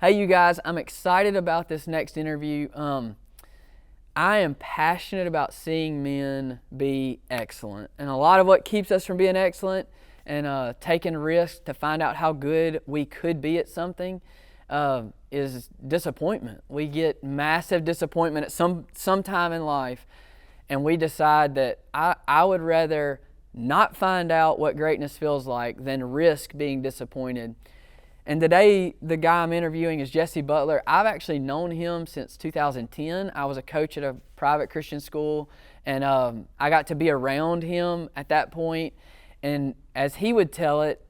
Hey, you guys, I'm excited about this next interview. I am passionate about seeing men be excellent. And a lot of what keeps us from being excellent and taking risks to find out how good we could be at something is disappointment. We get massive disappointment at some time in life, and we decide that I would rather not find out what greatness feels like than risk being disappointed. And today, the guy I'm interviewing is Jesse Butler. I've actually known him since 2010. I was a coach at a private Christian school, and I got to be around him at that point. And as he would tell it,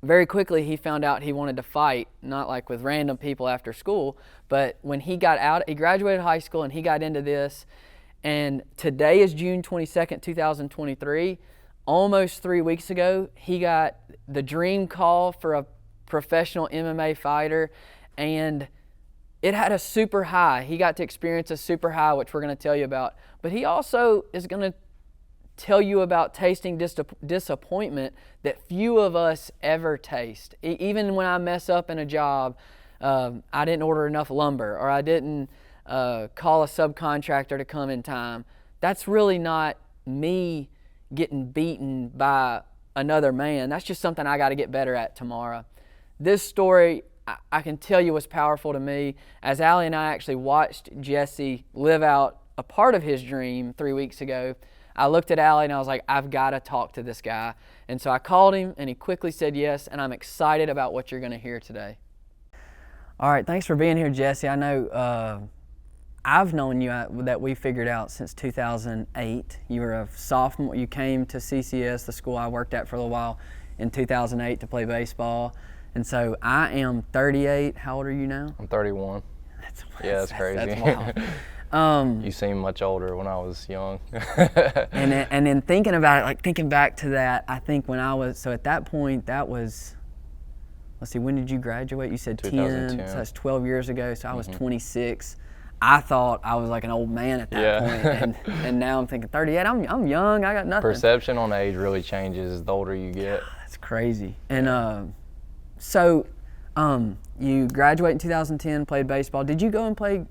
very quickly he found out he wanted to fight, not like with random people after school, but when he got out, he graduated high school and he got into this. And today is June 22nd, 2023. Almost 3 weeks ago, he got the dream call for a professional MMA fighter, and it had a super high. He got to experience a super high, which we're going to tell you about. But he also is going to tell you about tasting disappointment that few of us ever taste. Even when I mess up in a job, I didn't order enough lumber, or I didn't call a subcontractor to come in time. That's really not me getting beaten by another man. That's just something I got to get better at tomorrow. This story, I can tell you, was powerful to me. As Allie and I actually watched Jesse live out a part of his dream 3 weeks ago, I looked at Allie and I was like, I've got to talk to this guy. And so I called him and he quickly said yes, and I'm excited about what you're going to hear today. All right, thanks for being here, Jesse. I know I've known you that we figured out since 2008. You were a sophomore. You came to CCS, the school I worked at for a little while, in 2008 to play baseball. And so I am 38. How old are you now? I'm 31. That's crazy. That's wild. You seem much older when I was young. and then thinking about it, like thinking back to that, I think when I was, so at that point, that was, let's see, when did you graduate? You said 10, so that's 12 years ago, so I was 26. I thought I was like an old man at that point, and now I'm thinking 38, I'm young, I got nothing. Perception on age really changes the older you get. That's crazy. And so you graduated in 2010, played baseball. Did you go and play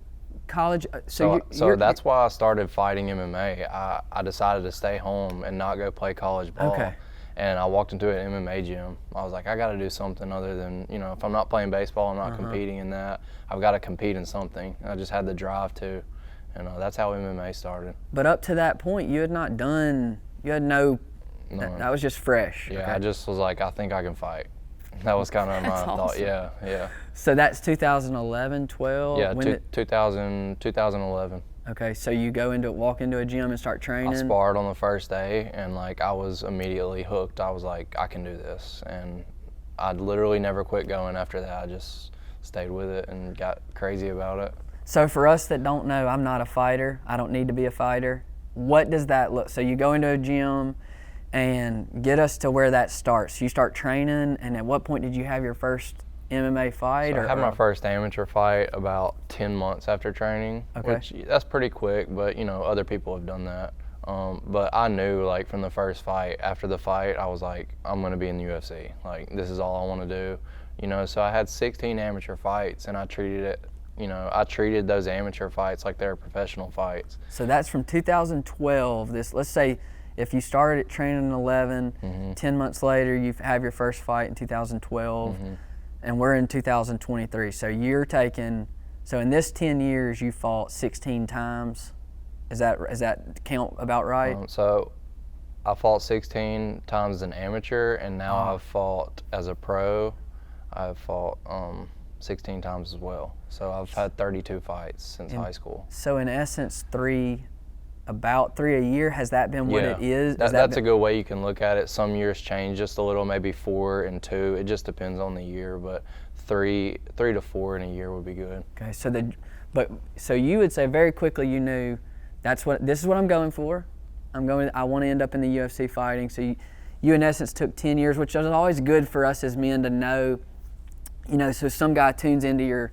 college? So that's why I started fighting MMA. I decided to stay home and not go play college ball. Okay. And I walked into an MMA gym. I was like, I got to do something other than, if I'm not playing baseball, I'm not competing in that. I've got to compete in something. I just had the drive to, and that's how MMA started. But up to that point, you had not done, you had no. That was just fresh. Yeah, okay. I just was like, I think I can fight. That was kind of my thought. Awesome. Yeah. So that's 2011, 12? Yeah, 2011. Okay, so you walk into a gym and start training? I sparred on the first day, and I was immediately hooked. I was like, I can do this. And I literally never quit going after that. I just stayed with it and got crazy about it. So for us that don't know, I'm not a fighter. I don't need to be a fighter. What does that look? So you go into a gym, and get us to where that starts. You start training, and at what point did you have your first MMA fight? So I had my first amateur fight about 10 months after training, which that's pretty quick, but other people have done that. But I knew from the first fight, after the fight, I was like, I'm gonna be in the UFC. This is all I wanna do. So I had 16 amateur fights, and I treated those amateur fights like they were professional fights. So that's from 2012, let's say, if you started training in 11, 10 months later you have your first fight in 2012, and we're in 2023. So so in this 10 years you fought 16 times. Is that count about right? So I fought 16 times as an amateur, and now I've fought as a pro. I've fought 16 times as well. So I've had 32 fights since high school. So in essence, about three a year. Has that been what it is? That's a good way you can look at it. Some years change just a little, maybe 4 and 2. It just depends on the year, but three to 4 in a year would be good. Okay, so you would say very quickly you knew this is what I'm going for. I want to end up in the UFC fighting. So you in essence took 10 years, which is always good for us as men to know. So some guy tunes into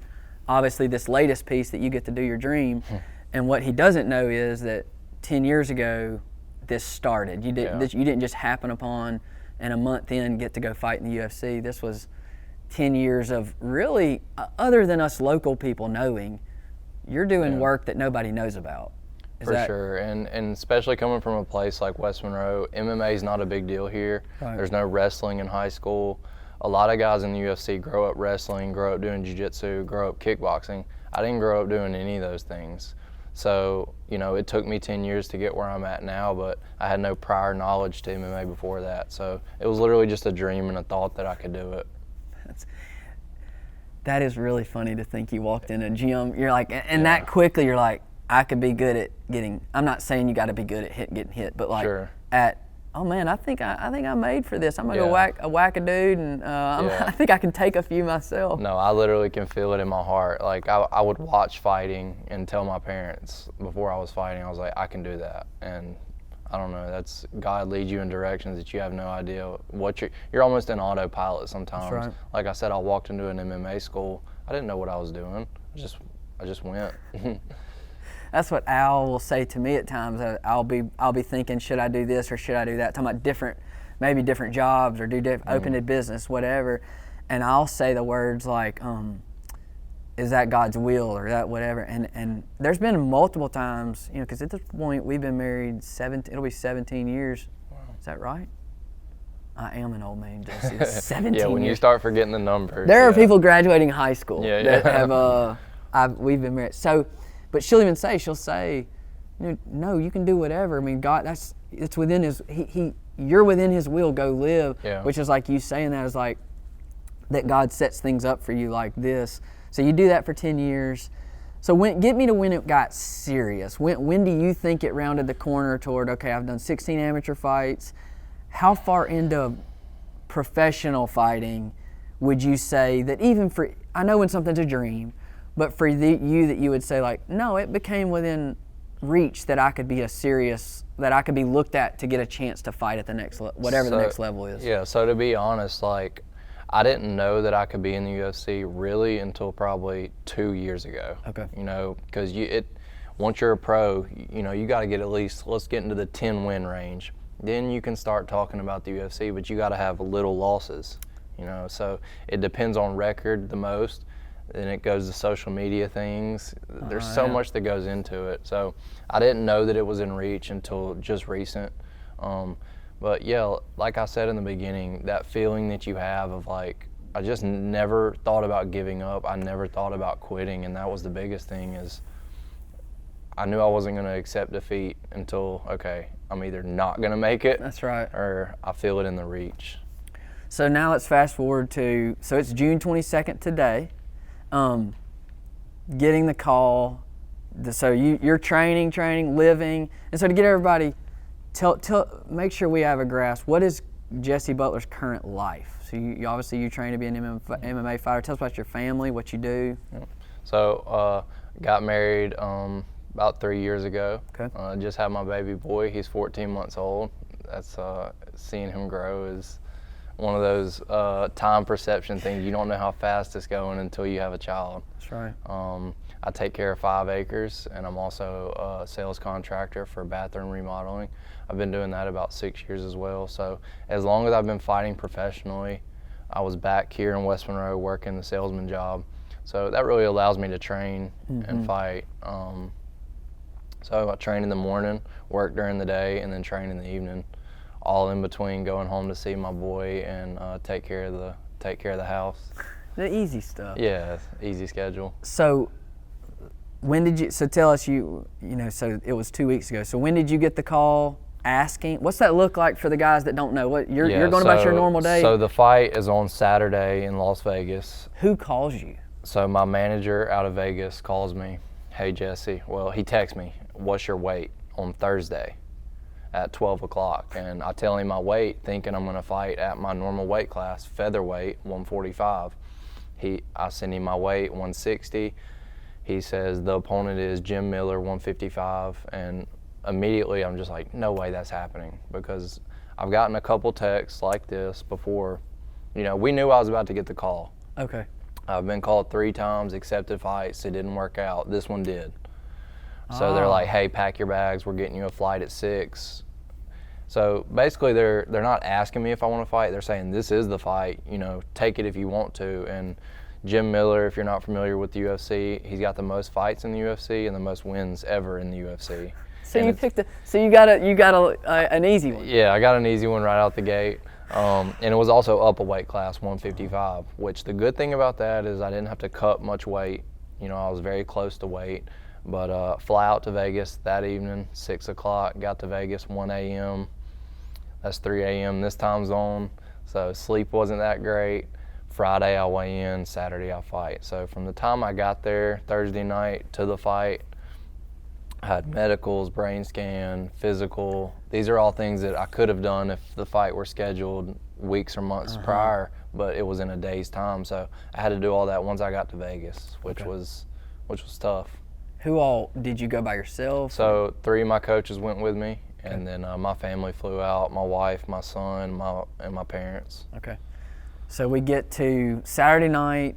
obviously this latest piece that you get to do your dream, and what he doesn't know is that 10 years ago, this started. You didn't just happen upon and a month in get to go fight in the UFC. This was 10 years of really, other than us local people knowing, you're doing work that nobody knows about. For sure, and especially coming from a place like West Monroe, MMA is not a big deal here. Right. There's no wrestling in high school. A lot of guys in the UFC grow up wrestling, grow up doing jiu-jitsu, grow up kickboxing. I didn't grow up doing any of those things. So, you know, it took me 10 years to get where I'm at now, but I had no prior knowledge to MMA before that. So it was literally just a dream and a thought that I could do it. That is really funny to think you walked in a gym, you're like, and that quickly you're like, I could be good at getting, I'm not saying you got to be good at getting hit, but like oh man, I think I'm made for this. I'm gonna go whack a dude, and I think I can take a few myself. No, I literally can feel it in my heart. Like I would watch fighting and tell my parents before I was fighting, I was like, I can do that. And I don't know, that's God leads you in directions that you have no idea what you're almost in autopilot sometimes. That's right. Like I said, I walked into an MMA school. I didn't know what I was doing. I just went. That's what Al will say to me at times. I'll be thinking, should I do this or should I do that? Talking about maybe different jobs or open a business, whatever. And I'll say the words like, is that God's will or that whatever? And there's been multiple times, you know, because at this point we've been married it'll be 17 years. Wow. Is that right? I am an old man, Jesse. 17 Yeah, when years. you start forgetting the numbers. There are people graduating high school that have, we've been married. So, but she'll say, no, you can do whatever. I mean, God, it's within His. You're within His will. Go live. Yeah. Which is like you saying that is like that God sets things up for you like this. So you do that for 10 years. So get me to when it got serious. When do you think it rounded the corner toward, okay, I've done 16 amateur fights. How far into professional fighting would you say that even for, I know when something's a dream, but for you that you would say like, no, it became within reach that I could be that I could be looked at to get a chance to fight at the next, whatever the next level is. Yeah, so to be honest, like, I didn't know that I could be in the UFC really until probably 2 years ago. Okay. You know, because once you're a pro, you know, you got to get at least, let's get into the 10-win range. Then you can start talking about the UFC, but you got to have little losses, you know. So it depends on record the most. Then it goes to social media things. There's so much that goes into it. So I didn't know that it was in reach until just recent. But yeah, like I said in the beginning, that feeling that you have of like, I just never thought about giving up. I never thought about quitting, and that was the biggest thing is I knew I wasn't going to accept defeat until, okay, I'm either not going to make it. That's right. Or I feel it in the reach. So now let's fast forward to, so it's June 22nd today. Getting the call, so you're training, living, and so to get everybody, make sure we have a grasp. What is Jesse Butler's current life? So you obviously you train to be an MMA fighter. Tell us about your family, what you do. So got married about 3 years ago. Okay. Just had my baby boy. He's 14 months old. That's seeing him grow is one of those time perception things. You don't know how fast it's going until you have a child. That's right. I take care of 5 acres, and I'm also a sales contractor for bathroom remodeling. I've been doing that about 6 years as well. So as long as I've been fighting professionally, I was back here in West Monroe working the salesman job. So that really allows me to train and fight. So I train in the morning, work during the day, and then train in the evening. All in between going home to see my boy and take care of the house. The easy stuff. Yeah, easy schedule. So when did you? So tell us so it was 2 weeks ago. So when did you get the call asking? What's that look like for the guys that don't know? What you're going about your normal day? So the fight is on Saturday in Las Vegas. Who calls you? So my manager out of Vegas calls me. Hey Jesse. Well, he texts me. What's your weight on Thursday at 12 o'clock? And I tell him my weight, thinking I'm going to fight at my normal weight class, featherweight, 145. I send him my weight, 160. He says the opponent is Jim Miller, 155, and immediately I'm just like, no way that's happening, because I've gotten a couple texts like this before. You know, we knew I was about to get the call. Okay. I've been called 3 times, accepted fights, it didn't work out. This one did. So they're like, hey, pack your bags, we're getting you a flight at 6. So basically, they're not asking me if I want to fight. They're saying this is the fight. You know, take it if you want to. And Jim Miller, if you're not familiar with the UFC, he's got the most fights in the UFC and the most wins ever in the UFC. So you got an easy one. Yeah, I got an easy one right out the gate. And it was also up a weight class, 155, which the good thing about that is I didn't have to cut much weight. You know, I was very close to weight. But fly out to Vegas that evening, 6 o'clock, got to Vegas 1 a.m. That's 3 a.m. this time zone. So sleep wasn't that great. Friday I weigh in, Saturday I fight. So from the time I got there Thursday night to the fight, I had medicals, brain scan, physical. These are all things that I could have done if the fight were scheduled weeks or months prior, but it was in a day's time. So I had to do all that once I got to Vegas, which was tough. Who all did you go by yourself? So 3 of my coaches went with me, and then my family flew out, my wife, my son, and my parents. Okay. So we get to Saturday night.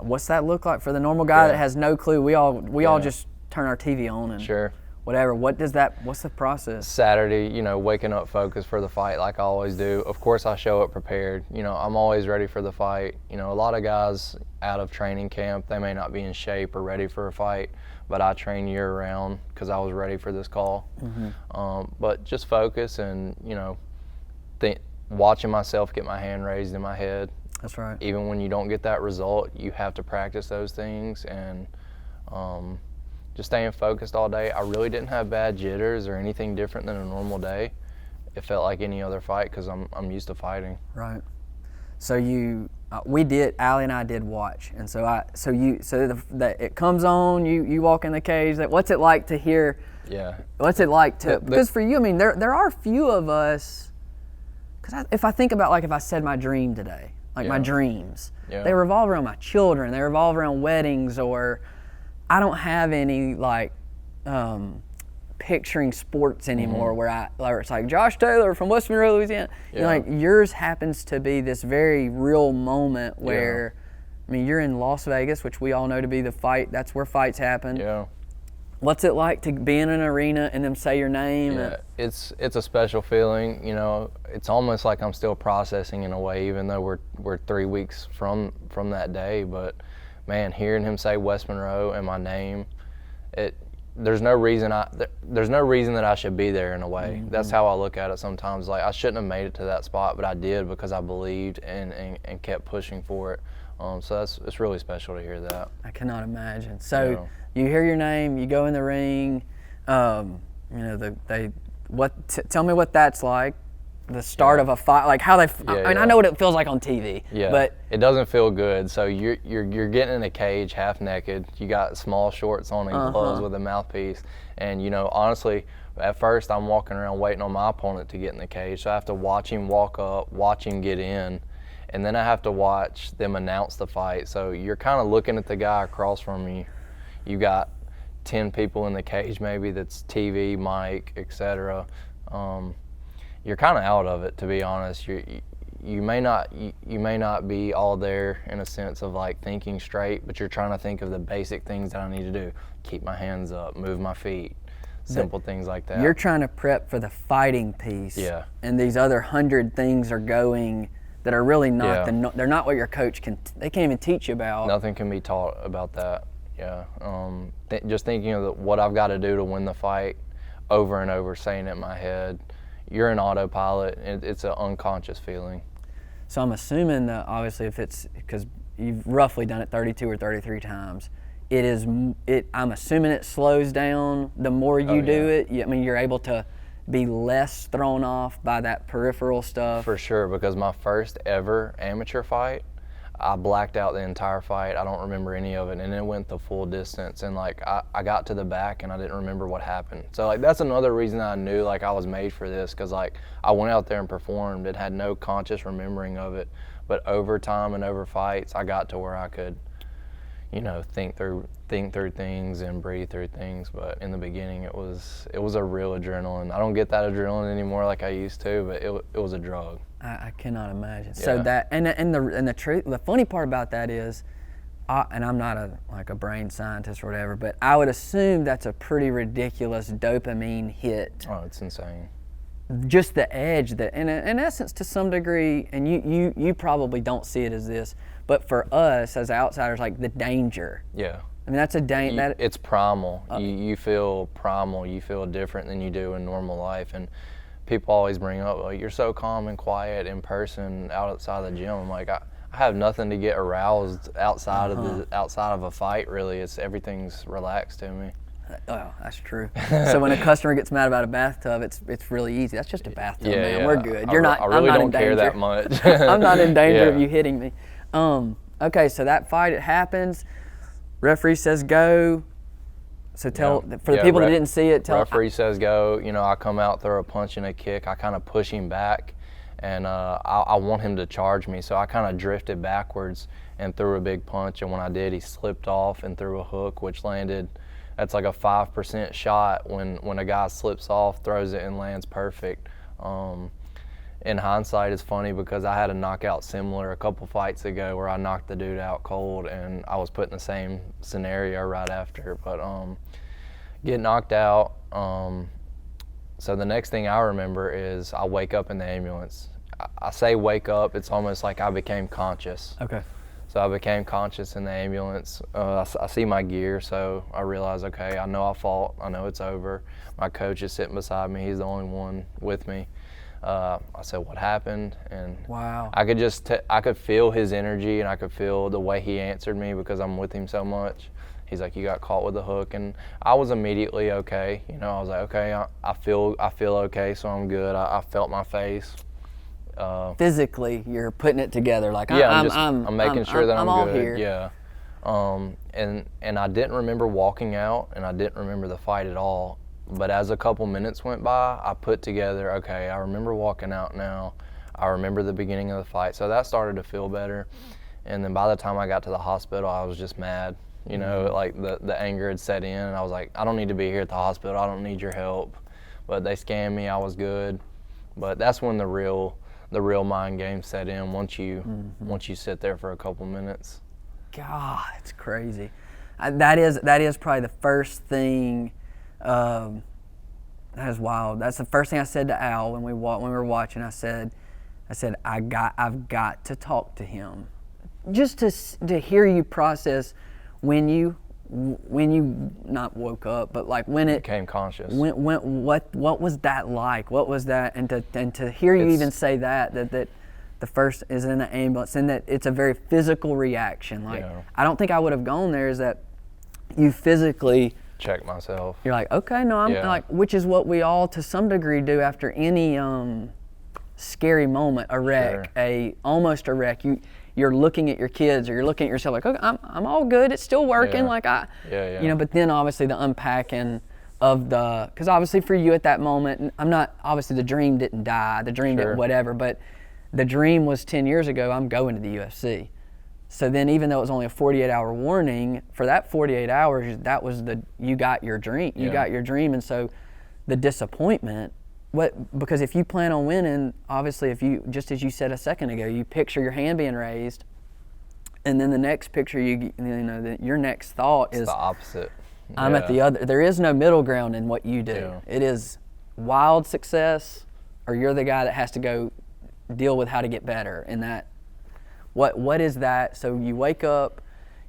What's that look like for the normal guy that has no clue? We all just turn our TV on and whatever. What's the process? Saturday, you know, waking up focused for the fight like I always do. Of course, I show up prepared. You know, I'm always ready for the fight. You know, a lot of guys out of training camp, they may not be in shape or ready for a fight, but I train year round because I was ready for this call. But just focus and, you know, watching myself get my hand raised in my head. That's right. Even when you don't get that result, you have to practice those things and just staying focused all day. I really didn't have bad jitters or anything different than a normal day. It felt like any other fight because I'm used to fighting. Right. So Allie and I did watch, and it comes on. You walk in the cage. What's it like to hear? Yeah. What's it like to? Because for you, I mean, there are few of us. Because if I think about if I said my dream today, my dreams, they revolve around my children. They revolve around weddings, or I don't have any picturing sports anymore where it's like Josh Taylor from West Monroe, Louisiana. You know, yours happens to be this very real moment where, I mean, you're in Las Vegas, which we all know to be the fight. That's where fights happen. Yeah. What's it like to be in an arena and them say your name? Yeah, it's a special feeling. You know, it's almost like I'm still processing in a way, even though we're 3 weeks from that day. But man, hearing him say West Monroe and my name, there's no reason that I should be there in a way. That's how I look at it sometimes. Like I shouldn't have made it to that spot, but I did because I believed and kept pushing for it. So it's really special to hear that. I cannot imagine. So you hear your name, you go in the ring. You know, tell me what that's like. The start of a fight, like how they. I mean, I know what it feels like on TV. Yeah. But it doesn't feel good. So you're getting in a cage, half naked. You got small shorts on and gloves with a mouthpiece. And you know, honestly, at first I'm walking around waiting on my opponent to get in the cage. So I have to watch him walk up, watch him get in, and then I have to watch them announce the fight. So you're kind of looking at the guy across from you. You got 10 people in the cage, maybe that's TV, mic, etc. You're kind of out of it, to be honest. You may not be all there in a sense of like thinking straight, but you're trying to think of the basic things that I need to do. Keep my hands up, move my feet, simple things like that. You're trying to prep for the fighting piece. Yeah. And these other 100 things are going that are really not they're not what your coach they can't even teach you about. Nothing can be taught about that. Yeah. Just thinking of what I've got to do to win the fight over and over, saying it in my head. You're an autopilot. It's an unconscious feeling. So I'm assuming that obviously if it's, because you've roughly done it 32 or 33 times, I'm assuming it slows down the more you do it. I mean, you're able to be less thrown off by that peripheral stuff. For sure, because my first ever amateur fight, I blacked out the entire fight. I don't remember any of it, and it went the full distance. And like I got to the back, and I didn't remember what happened. So like that's another reason I knew like I was made for this, because like I went out there and performed and had no conscious remembering of it. But over time and over fights, I got to where I could, you know, think through things and breathe through things. But in the beginning, it was a real adrenaline. I don't get that adrenaline anymore like I used to, but it was a drug. I cannot imagine. Yeah. So that and the truth, the funny part about that is, and I'm not a brain scientist or whatever, but I would assume that's a pretty ridiculous dopamine hit. Oh, it's insane. just the edge that, in essence, to some degree, and you probably don't see it as this, but for us as outsiders, like the danger. Yeah. I mean, that's a danger. It's primal. You feel primal. You feel different than you do in normal life. And people always bring up, like, you're so calm and quiet in person outside of the gym. I'm like, I have nothing to get aroused outside of a fight, really. Everything's relaxed to me. Oh, that's true. So when a customer gets mad about a bathtub, it's really easy. That's just a bathtub, man. We're good. You're not. I really I'm not don't in care danger. that much. I'm not in danger of you hitting me. Okay, so that fight, it happens. Referee says go. So for the people that didn't see it, referee says go. You know, I come out, throw a punch and a kick. I kind of push him back, and I want him to charge me. So I kind of drifted backwards and threw a big punch. And when I did, he slipped off and threw a hook, which landed. That's like a 5% shot when a guy slips off, throws it, and lands perfect. In hindsight, it's funny because I had a knockout similar a couple fights ago where I knocked the dude out cold, and I was put in the same scenario right after. But get knocked out. So the next thing I remember is I wake up in the ambulance. I say wake up, it's almost like I became conscious. Okay. So I became conscious in the ambulance. I see my gear, so I realize, okay, I know I fought. I know it's over. My coach is sitting beside me. He's the only one with me. I said, what happened? And wow. I could I could feel his energy, and I could feel the way he answered me because I'm with him so much. He's like, you got caught with a hook, and I was immediately okay. You know, I was like, okay, I feel okay, so I'm good. I felt my face. Physically, you're putting it together, like I'm making sure that I'm all good. here. Yeah, and I didn't remember walking out, and I didn't remember the fight at all. But as a couple minutes went by, I put together, okay, I remember walking out now. I remember the beginning of the fight, so that started to feel better. And then by the time I got to the hospital, I was just mad. You know, like the anger had set in, and I was like, I don't need to be here at the hospital. I don't need your help. But they scanned me. I was good. But that's when the real mind game set in once you sit there for a couple minutes. God, it's crazy. That is probably the first thing. That is wild. That's the first thing I said to Al when we were watching. I said I've got to talk to him, just to hear you process when you not woke up, but like when it became conscious. What was that like? What was that? And to hear you even say that the first is in the ambulance, and that it's a very physical reaction. Like I don't think I would have gone there. Is that you physically check myself? You're like, okay, no, I'm like, which is what we all to some degree do after any scary moment, a wreck, almost a wreck. You're looking at your kids, or you're looking at yourself like, okay, I'm all good. It's still working. Like you know. But then obviously the unpacking of because obviously for you at that moment, I'm not, obviously the dream didn't die, the dream didn't whatever, but the dream was 10 years ago, I'm going to the UFC. So then even though it was only a 48-hour warning, for that 48 hours, that was you got your dream. You got your dream. And so the disappointment, because if you plan on winning, obviously if you, just as you said a second ago, you picture your hand being raised, and then the next picture, your next thought is the opposite. I'm at the other. There is no middle ground in what you do. Yeah. It is wild success, or you're the guy that has to go deal with how to get better. And that, what is that? So you wake up,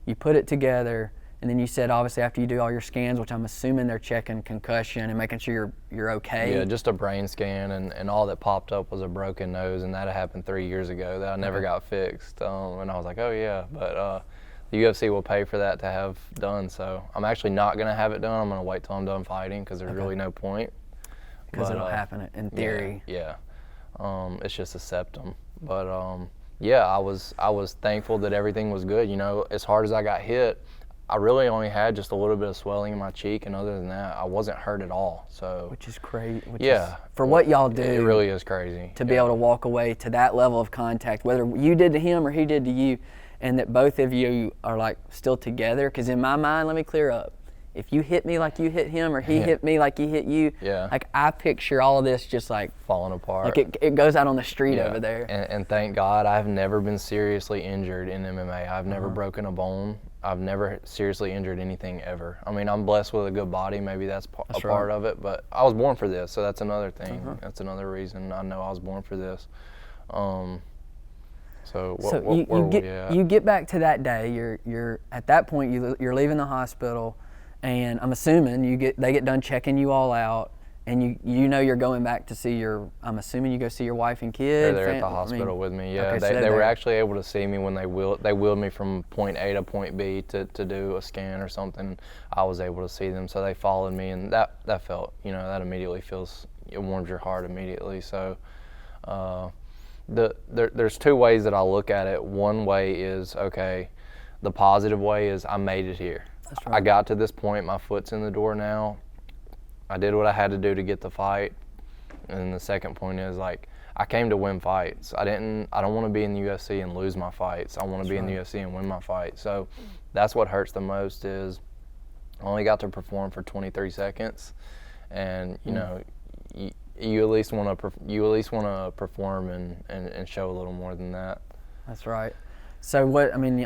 you put it together, and then you said obviously after you do all your scans, which I'm assuming they're checking concussion and making sure you're okay. Yeah, just a brain scan, and all that popped up was a broken nose, and that had happened 3 years ago. That I never got fixed. And I was like, oh yeah, but the UFC will pay for that to have done. So I'm actually not going to have it done. I'm going to wait till I'm done fighting because there's really no point. Because it'll happen in theory. Yeah. It's just a septum. But yeah, I was thankful that everything was good. You know, as hard as I got hit, I really only had just a little bit of swelling in my cheek, and other than that, I wasn't hurt at all. So which is crazy. For what y'all do, it really is crazy to be able to walk away to that level of contact, whether you did to him or he did to you, and that both of you are like still together. Because in my mind, let me clear up, if you hit me like you hit him, or he hit me like he hit you, like I picture all of this just like falling apart. Like it goes out on the street over there. And thank God I've never been seriously injured in MMA. I've never broken a bone. I've never seriously injured anything ever. I mean, I'm blessed with a good body. Maybe that's a part of it, but I was born for this, so that's another thing. That's another reason I know I was born for this. You get back to that day. You're at that point. You're leaving the hospital, and I'm assuming they get done checking you all out, and you know you're going back to see I'm assuming you go see your wife and kid. They're at the hospital with me. Yeah, they were actually able to see me when they wheeled me from point A to point B to do a scan or something. I was able to see them, so they followed me, and that felt, that immediately it warms your heart immediately. So. There's two ways that I look at it. One way is, okay, the positive way is I made it here. That's right. I got to this point, my foot's in the door now. I did what I had to do to get the fight. And the second point is, like, I came to win fights. I don't want to be in the UFC and lose my fights. I want to be in the UFC and win my fight. So that's what hurts the most is I only got to perform for 23 seconds. And, you at least want to perform and show a little more than that. That's right. So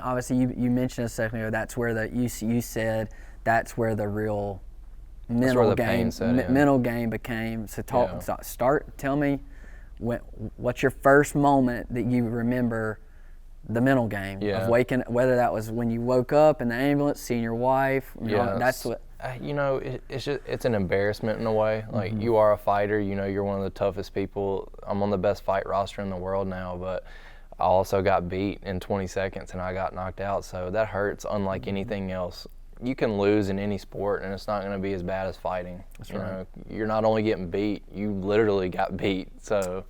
obviously you mentioned a second ago, that's where you said that's where the real mental game became. So tell me what's your first moment that you remember the mental game of waking, whether that was when you woke up in the ambulance, seeing your wife. That's what. It's an embarrassment in a way. Like, you are a fighter, you're one of the toughest people. I'm on the best fight roster in the world now, but I also got beat in 20 seconds and I got knocked out. So that hurts unlike anything else. You can lose in any sport and it's not going to be as bad as fighting. That's right. You're not only getting beat, you literally got beat. So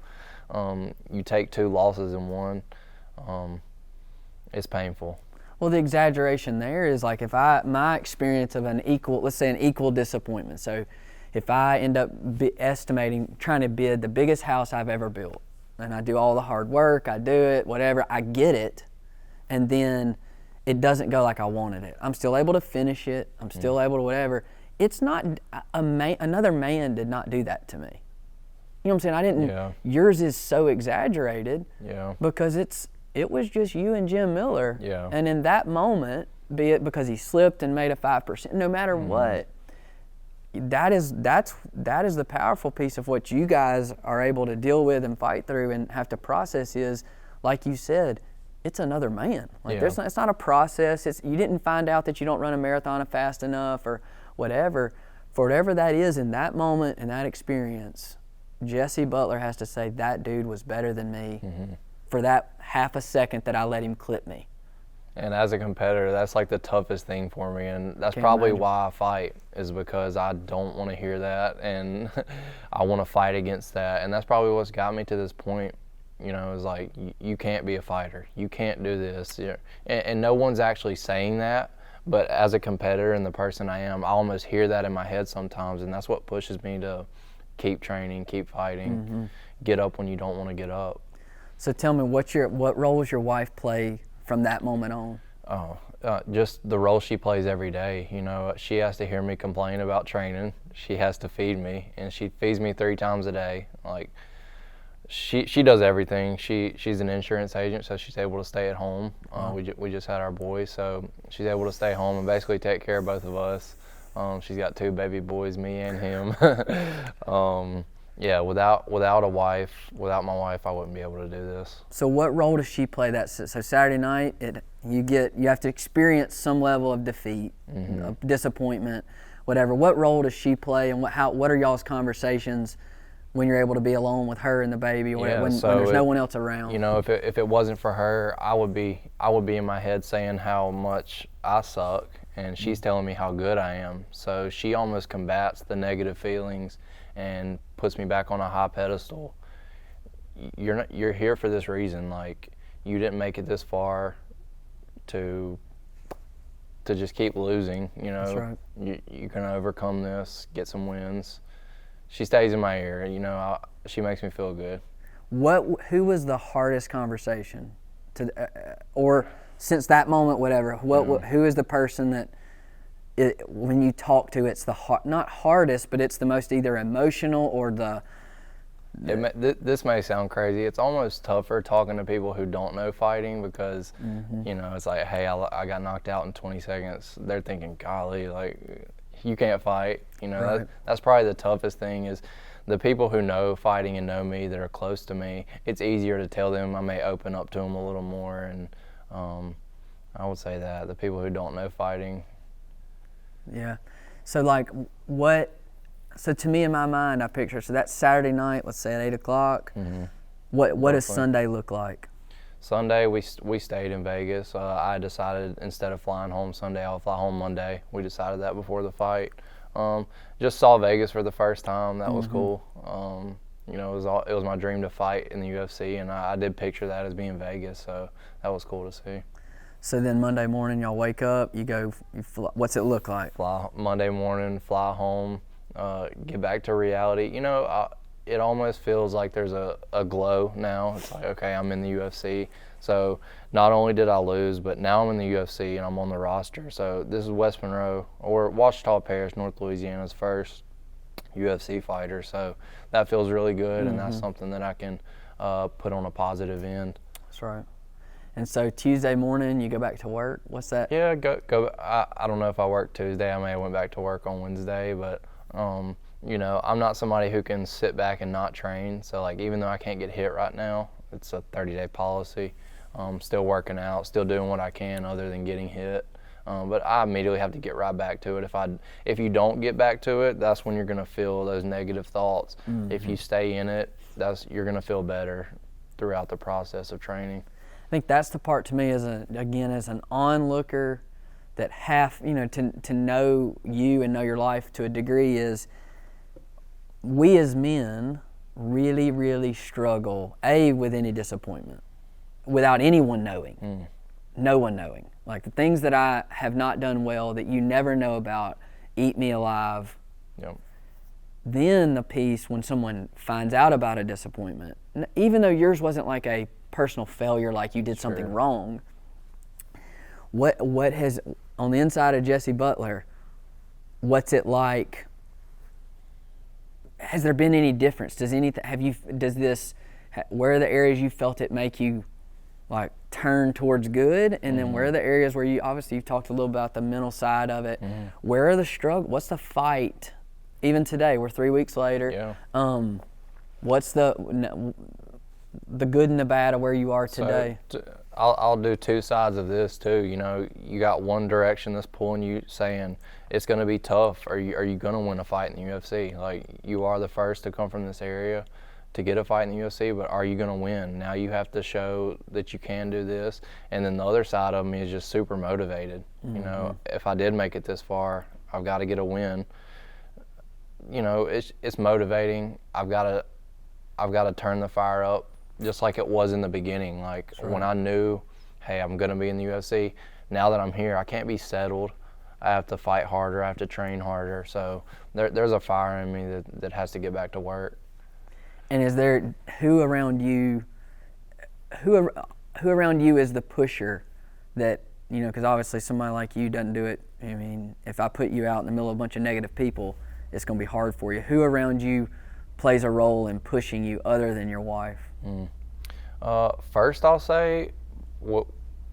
you take 2 losses in one, it's painful. Well, the exaggeration there is like my experience of let's say an equal disappointment. So if I end up trying to bid the biggest house I've ever built, and I do all the hard work, I do it, whatever, I get it, and then it doesn't go like I wanted it. I'm still able to finish it. I'm still able to whatever. It's not, another man did not do that to me. You know what I'm saying? Yours is so exaggerated because it was just you and Jim Miller. Yeah. And in that moment, be it because he slipped and made a 5%, no matter what, that is the powerful piece of what you guys are able to deal with and fight through and have to process is, like you said, it's another man. Like it's not a process. You didn't find out that you don't run a marathon fast enough or whatever. For whatever that is in that moment and that experience, Jesse Butler has to say that dude was better than me. For that half a second that I let him clip me. And as a competitor, that's like the toughest thing for me, and that's probably why I fight, is because I don't want to hear that, and I want to fight against that, and that's probably what's got me to this point. Is like, you can't be a fighter, you can't do this, and no one's actually saying that, but as a competitor and the person I am, I almost hear that in my head sometimes, and that's what pushes me to keep training, keep fighting, get up when you don't want to get up. So tell me, what role does your wife play from that moment on? Just the role she plays every day. She has to hear me complain about training. She has to feed me, and she feeds me 3 times a day. Like, she does everything. She's an insurance agent, so she's able to stay at home. We just had our boys, so she's able to stay home and basically take care of both of us. She's got 2 baby boys, me and him. Without my wife, I wouldn't be able to do this. So what role does she play? So Saturday night, you have to experience some level of defeat, of disappointment, whatever. What role does she play, and what are y'all's conversations when you're able to be alone with her and the baby, when there's no one else around? If it wasn't for her, I would be in my head saying how much I suck, and she's telling me how good I am. So she almost combats the negative feelings and puts me back on a high pedestal. You're here for this reason. Like, you didn't make it this far to just keep losing. That's right. You can overcome this, get some wins. She stays in my ear. She makes me feel good. Who was the hardest conversation or since that moment, whatever? Who is the person that when you talk to, it's the not hardest, but it's the most either emotional or this may sound crazy. It's almost tougher talking to people who don't know fighting because, you know, it's like, hey, I got knocked out in 20 seconds. They're thinking, golly, like, you can't fight. You know, Right. that's probably the toughest thing is the people who know fighting and know me that are close to me. It's easier to tell them. I may open up to them a little more, and I would say that the people who don't know fighting. Yeah. So like so to me in my mind I picture, so that's Saturday night, let's say at 8 o'clock. Mm-hmm. What does Sunday look like? Sunday we stayed in Vegas. I decided instead of flying home Sunday, I'll fly home Monday. We decided that before the fight. Just saw Vegas for the first time. That was cool. You know, it was my dream to fight in the UFC, and I did picture that as being Vegas, so that was cool to see. So then Monday morning y'all wake up, what's it look like? Fly Monday morning, fly home, get back to reality. You know, it almost feels like there's a glow now. It's like, okay, I'm in the UFC. So not only did I lose, but now I'm in the UFC and I'm on the roster. So this is West Monroe, or Ouachita Parish, North Louisiana's first UFC fighter. So that feels really good, and that's something that I can put on a positive end. That's right. And so Tuesday morning, you go back to work. What's that? Yeah, go. I don't know if I worked Tuesday. I may have went back to work on Wednesday, but you know, I'm not somebody who can sit back and not train. So like, even though I can't get hit right now, it's a 30-day policy. Still working out, still doing what I can other than getting hit. But I immediately have to get right back to it. If you don't get back to it, that's when you're gonna feel those negative thoughts. If you stay in it, you're gonna feel better throughout the process of training. I think that's the part to me as an onlooker that to know you and know your life to a degree is we as men really, really struggle, with any disappointment without anyone knowing. No one knowing. Like the things that I have not done well that you never know about eat me alive. Yep. Then the piece when someone finds out about a disappointment, even though yours wasn't like a personal failure, like you did something wrong. What has, on the inside of Jesse Butler, what's it like? Has there been any difference? Where are the areas you felt it make you like turn towards good, and then where are the areas where you've talked a little about the mental side of it. Where are the struggle? What's the fight? Even today, we're 3 weeks later. Yeah. What's the good and the bad of where you are today? So, I'll do two sides of this too. You know, you got one direction that's pulling you, saying it's going to be tough. Are you going to win a fight in the UFC? Like, you are the first to come from this area to get a fight in the UFC, but are you going to win? Now you have to show that you can do this. And then the other side of me is just super motivated. You know, if I did make it this far, I've got to get a win. You know, it's motivating. I've got to turn the fire up, just like it was in the beginning. Like when I knew, hey, I'm going to be in the UFC, now that I'm here, I can't be settled. I have to fight harder. I have to train harder. So there's a fire in me that has to get back to work. And is there who around you is the pusher that, you know, because obviously somebody like you doesn't do it. I mean, if I put you out in the middle of a bunch of negative people, it's going to be hard for you. Who around you plays a role in pushing you other than your wife? First, I'll say,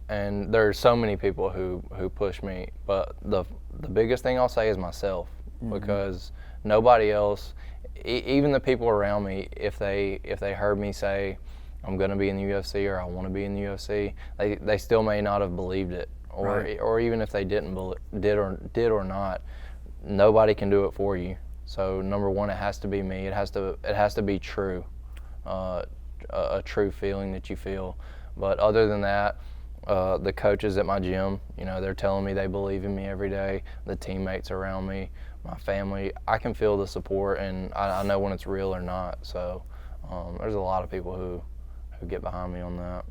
and there's so many people who push me, but the biggest thing I'll say is myself, because nobody else, even the people around me, if they heard me say I'm going to be in the UFC or I want to be in the UFC, they still may not have believed it, or even if they did or not, nobody can do it for you. So number one, it has to be me. It has to be true, a true feeling that you feel. But other than that, the coaches at my gym, you know, they're telling me they believe in me every day. The teammates around me, my family, I can feel the support, and I know when it's real or not. So there's a lot of people who get behind me on that.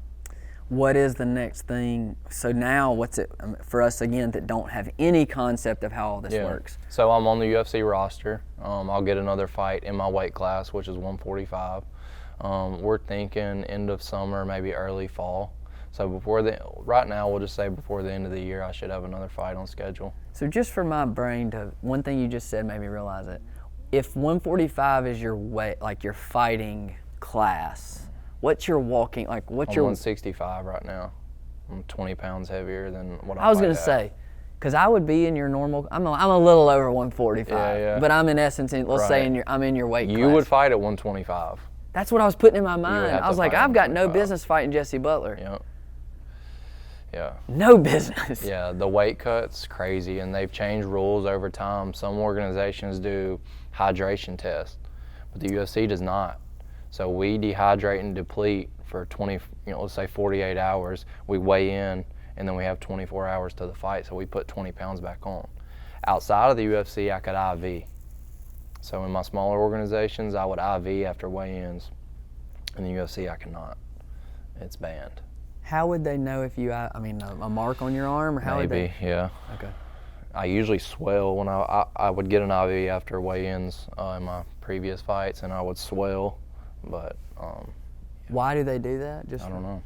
What is the next thing? So now what's it for us, again, that don't have any concept of how all this works? So I'm on the UFC roster. I'll get another fight in my weight class, which is 145. We're thinking end of summer, maybe early fall. So right now, we'll just say before the end of the year, I should have another fight on schedule. So just for my brain one thing you just said made me realize it. If 145 is your weight, like your fighting class, what's your walking, like what's I'm your 165 right now. I'm 20 pounds heavier than what I was going to say, because I would be in your normal. I'm a little over 145, yeah. but I'm in essence, let's say I'm in your weight class. You would fight at 125. That's what I was putting in my mind. have I was to like, fight I've got no 125. business fighting Jesse Butler. Yep. Yeah. No business. Yeah, the weight cut's crazy, and they've changed rules over time. Some organizations do hydration tests, but the UFC does not. So we dehydrate and deplete for 20, let's say 48 hours. We weigh in, and then we have 24 hours to the fight, so we put 20 pounds back on. Outside of the UFC, I could IV. So in my smaller organizations, I would IV after weigh-ins. In the UFC, I cannot. It's banned. How would they know if you, a mark on your arm, or how would Maybe, they? yeah. Okay. I usually swell when I would get an IV after weigh-ins in my previous fights, and I would swell, but Why do they do that? I don't know.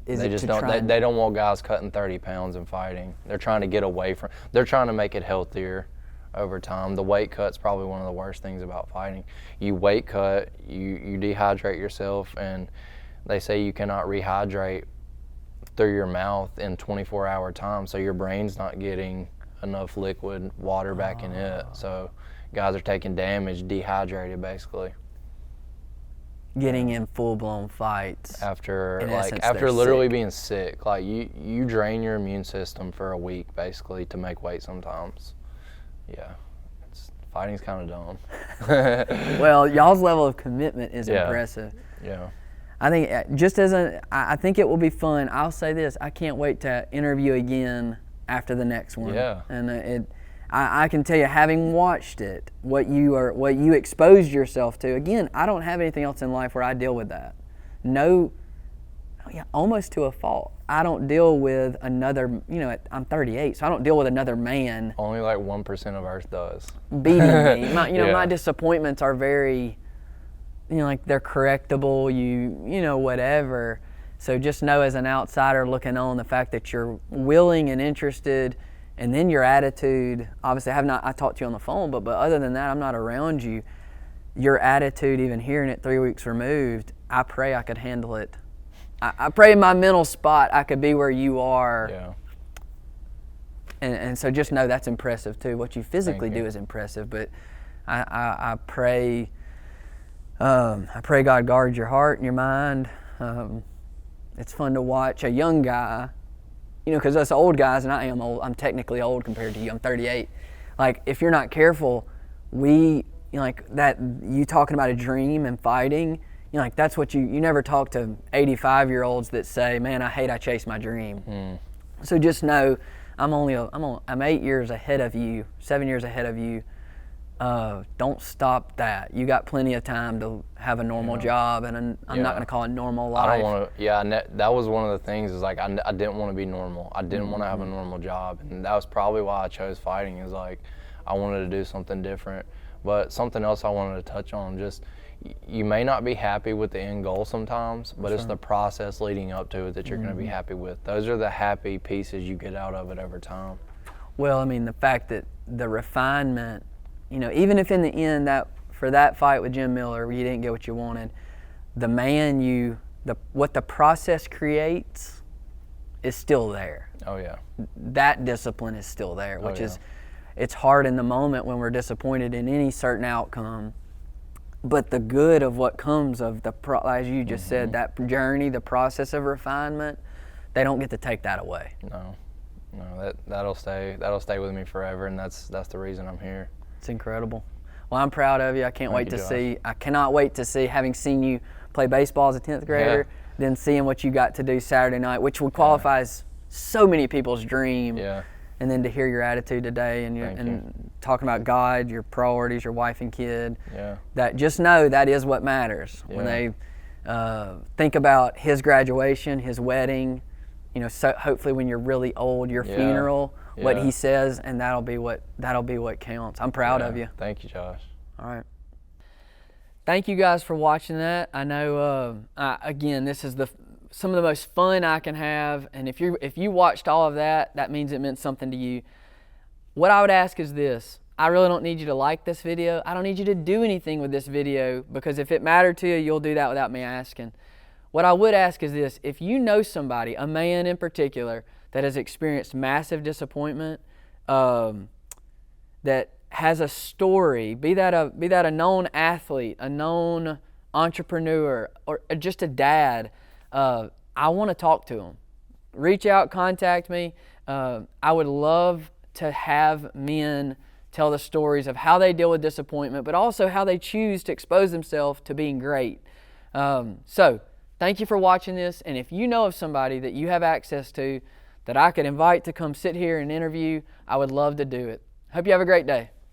Is They it just to try don't. They don't want guys cutting 30 pounds and fighting. They're trying to get away from. They're trying to make it healthier over time. The weight cut's probably one of the worst things about fighting. You weight cut, you dehydrate yourself, and they say you cannot rehydrate through your mouth in 24-hour time, so your brain's not getting enough liquid water back in it. So guys are taking damage, dehydrated basically. Getting in full-blown fights. After they're literally sick. being sick. Like you drain your immune system for a week basically to make weight sometimes. Yeah. Fighting's kind of dumb. Well, y'all's level of commitment is Yeah. impressive. Yeah. I think I think it will be fun. I'll say this: I can't wait to interview again after the next one. Yeah. And I can tell you, having watched it, what you exposed yourself to. Again, I don't have anything else in life where I deal with that. No, almost to a fault. I don't deal with another. I'm 38, so I don't deal with another man Only like 1% of Earth does. beating me. Yeah. My disappointments are very. Like they're correctable, whatever. So just know as an outsider looking on, the fact that you're willing and interested, and then your attitude, obviously I talked to you on the phone, but other than that, I'm not around you. Your attitude, even hearing it 3 weeks removed, I pray I could handle it. I pray in my mental spot I could be where you are. Yeah. And so just know that's impressive too. What you physically do is impressive, but I pray God guards your heart and your mind. It's fun to watch a young guy, because us old guys, and I am old, I'm technically old compared to you, I'm 38. Like, if you're not careful, you talking about a dream and fighting, that's what you never talk to 85-year-olds that say, man, I chased my dream. So just know, I'm 8 years ahead of you, 7 years ahead of you. Don't stop that. You got plenty of time to have a normal job, and I'm not going to call it normal life. I don't want to. Yeah, that was one of the things. Is like I didn't want to be normal. I didn't want to have a normal job, and that was probably why I chose fighting. Is like I wanted to do something different. But something else I wanted to touch on. Just you may not be happy with the end goal sometimes, but it's the process leading up to it that you're going to be happy with. Those are the happy pieces you get out of it over time. Well, the fact that the refinement. Even if in the end for that fight with Jim Miller you didn't get what you wanted, the man what the process creates is still there. Oh yeah. That discipline is still there, which is, it's hard in the moment when we're disappointed in any certain outcome. But the good of what comes of as you just said, that journey, the process of refinement, they don't get to take that away. No, that'll stay with me forever, and that's the reason I'm here. It's incredible. Well, I'm proud of you. I cannot wait to see, having seen you play baseball as a 10th grader, then seeing what you got to do Saturday night, which would qualify as so many people's dream. Yeah. And then to hear your attitude today and talking about God, your priorities, your wife and kid. Yeah. That just know that is what matters. Yeah. When they think about his graduation, his wedding, so hopefully when you're really old, your funeral, what he says, and that'll be what counts. I'm proud of you. Thank you, Josh. All right. Thank you guys for watching that. I know, again, this is the some of the most fun I can have. And if you watched all of that, that means it meant something to you. What I would ask is this. I really don't need you to like this video. I don't need you to do anything with this video, because if it mattered to you, you'll do that without me asking. What I would ask is this. If you know somebody, a man in particular, that has experienced massive disappointment, that has a story, be that a known athlete, a known entrepreneur, or just a dad, I want to talk to them. Reach out, contact me. I would love to have men tell the stories of how they deal with disappointment, but also how they choose to expose themselves to being great. So thank you for watching this, and if you know of somebody that you have access to that I could invite to come sit here and interview, I would love to do it. Hope you have a great day.